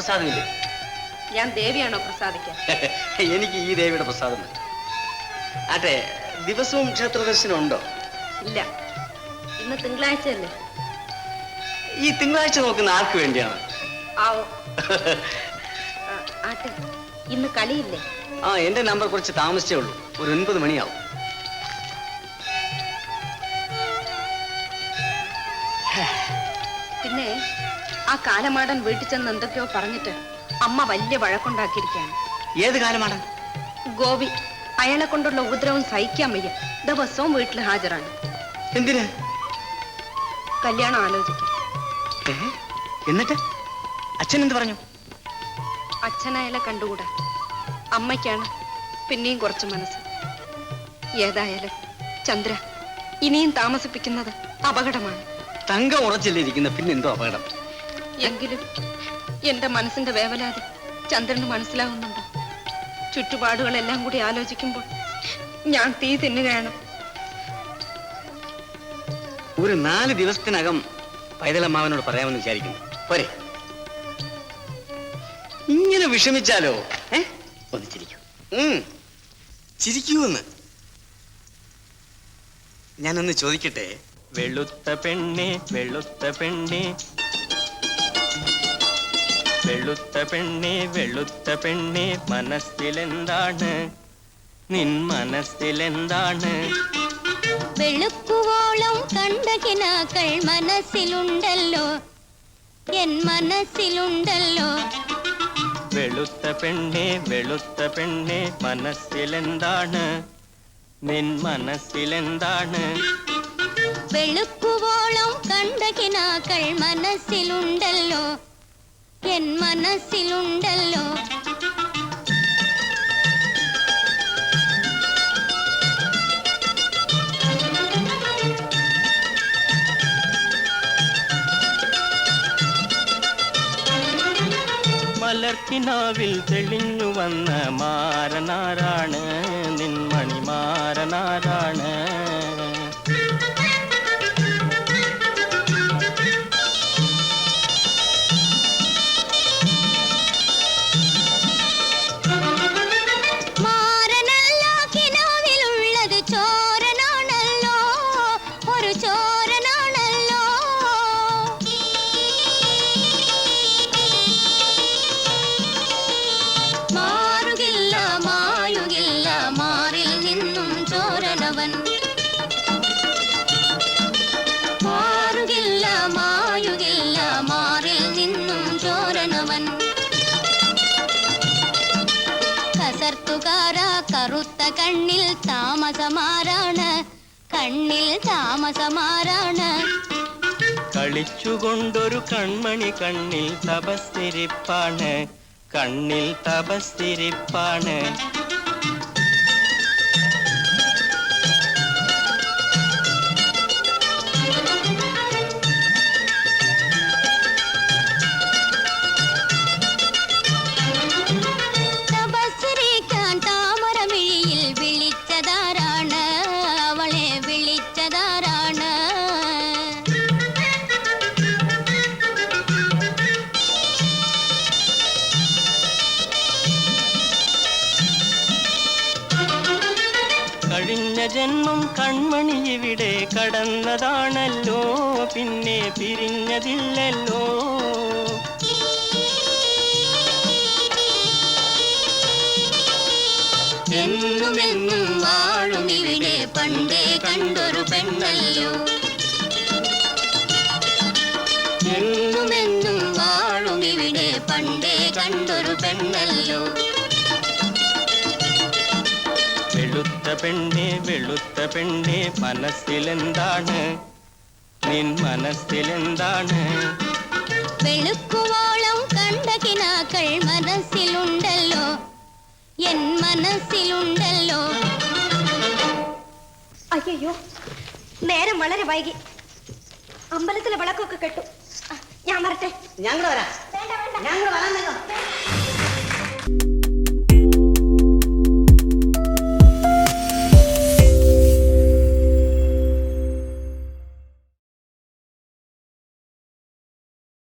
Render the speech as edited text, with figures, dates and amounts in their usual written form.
പ്രസാദമില്ലേ? ഞാൻ ദേവിയാണോ പ്രസാദിക്കാൻ? എനിക്ക് ഈ ദേവിയുടെ പ്രസാദം. ആട്ടെ, ദിവസവും ക്ഷേത്ര ദർശനം ഉണ്ടോ? ഇല്ല, ഇന്ന് തിങ്കളാഴ്ചയല്ലേ. ഈ തിങ്കളാഴ്ച നോക്കുന്ന ആർക്ക് വേണ്ടിയാണ്? ആവോ. ആട്ടെ, ഇന്ന് കളിയില്ലേ? ആ, എന്റെ നമ്പർ കുറച്ച് താമസിച്ചേ ഉള്ളൂ. ഒരു 9 മണിയാവും. പിന്നെ ആ കാലമാടൻ വീട്ടിൽ ചെന്ന് എന്തൊക്കെയോ പറഞ്ഞിട്ട് അമ്മ വലിയ വഴക്കുണ്ടാക്കിയിരിക്കുകയാണ്. ഏത് കാലമാടൻ? ഗോപി. അയാളെ കൊണ്ടുള്ള ഉപദ്രവം സഹിക്കാൻ വയ്യ. ദിവസവും വീട്ടിൽ ഹാജരാണ്. എന്തിന്? കല്യാണം ആലോചിക്കും. എന്നിട്ട് അച്ഛൻ എന്ത് പറഞ്ഞു? അച്ഛനയാളെ കണ്ടുകൂടാ. അമ്മയ്ക്കാണ് പിന്നെയും കുറച്ച് മനസ്സ്. ഏതായാലും ചന്ദ്ര, ഇനിയും താമസിപ്പിക്കുന്നത് അപകടമാണ്. തങ്കം ഉറച്ചില്ലിരിക്കുന്ന പിന്നെന്തോ അപകടം? എങ്കിലും എന്റെ മനസ്സിന്റെ വേവലാതി ചന്ദ്രന് മനസ്സിലാവുന്നുണ്ടോ? ചുറ്റുപാടുകളെല്ലാം കൂടി ആലോചിക്കുമ്പോൾ ഞാൻ തീ തിന്നുകയാണ്. ഒരു 4 ദിവസത്തിനകം പൈതലമ്മാവനോട് പറയാമെന്ന് വിചാരിക്കുന്നു. പോരെ? ഇങ്ങനെ വിഷമിച്ചാലോ? ഒന്ന് ചിരിക്കൂ. ചിരിക്കൂന്ന്. ഞാനൊന്ന് ചോദിക്കട്ടെ? വെളുത്ത പെണ്ണെ, വെളുത്ത പെണ്ണെ, വെളുത്ത പെണ്ണെ, വെളുത്ത പെണ്ണെ, മനസ്സിലെന്താണ്? നിൻ മനസ്സിലെന്താണ്? വെളുക്കുവോളം കണ്ട കിനാക്കൾ മനസ്സിലുണ്ടല്ലോ, എൻ മനസ്സിലുണ്ടല്ലോ. വെളുത്ത പെണ്ണെ, വെളുത്ത പെണ്ണെ, മനസ്സിലെന്താണ്? നിൻ മനസ്സിലെന്താണ്? വെളുക്കുവോളം കണ്ട കിനാക്കൾ മനസ്സിലുണ്ടല്ലോ, എൻ മനസ്സിലുണ്ടല്ലോ. മലർക്കിനാവിൽ തെളിഞ്ഞു വന്ന മാരനാരാണ്? നിൻ മണിമാരനാരാണ്? മാരനല്ലോ കിനാവിലുള്ളത് ചോരനാണല്ലോ, ഒരു ചോരനാണല്ലോ. മാറുകില്ല മായുകില്ല മാറിൽ നിന്നും ചോരനവൻ. മാറുകില്ല മായുകില്ല മാറിൽ നിന്നും ചോരനവൻ. കസർത്തുകാര കറുത്ത കണ്ണിൽ താമസമാരാണ്, കണ്ണിൽ താമസമാരാണ്. കളിച്ചുകൊണ്ടൊരു കൺമണി കണ്ണിൽ തപസ്സിരിപ്പാണ്, കണ്ണിൽ തപസ്സിരിപ്പാണ്. തപസ്സിരിക്കാൻ താമരമിഴിയിൽ വിളിച്ചതാരാണ്? അവളെ വിളിച്ചതാരാണ്? കഴിഞ്ഞ ജന്മം കൺമണി ഇവിടെ കടന്നതാണല്ലോ, പിന്നെ പിരിഞ്ഞതില്ലല്ലോ. എന്നുമെന്നും വാഴും ഇവിടെ പണ്ടേ കണ്ടൊരു പെണ്ണല്ലോ. എന്നുമെന്നും വാഴും ഇവിടെ പണ്ടേ കണ്ടൊരു പെണ്ണല്ലോ. വെളുത്ത പെണ്ണെ, വെളുത്ത പെണ്ണെ, മനസ്സിലെന്താണ്? നിൻ മനസ്സിലെന്താണ്? വെളുക്കുവോളം കണ്ട കിനാക്കൾ മനസ്സിലുണ്ടല്ലോ, എൻ മനസ്സിലുണ്ടല്ലോ. അയ്യോ, നേരം വളരെ വൈകി. അമ്പലത്തിലെ വിളക്കൊക്കെ കെട്ടു. ഞാൻ വരട്ടെ. ഞങ്ങൾ വരാം. വേണ്ട വേണ്ട, ഞങ്ങൾ വരാൻ.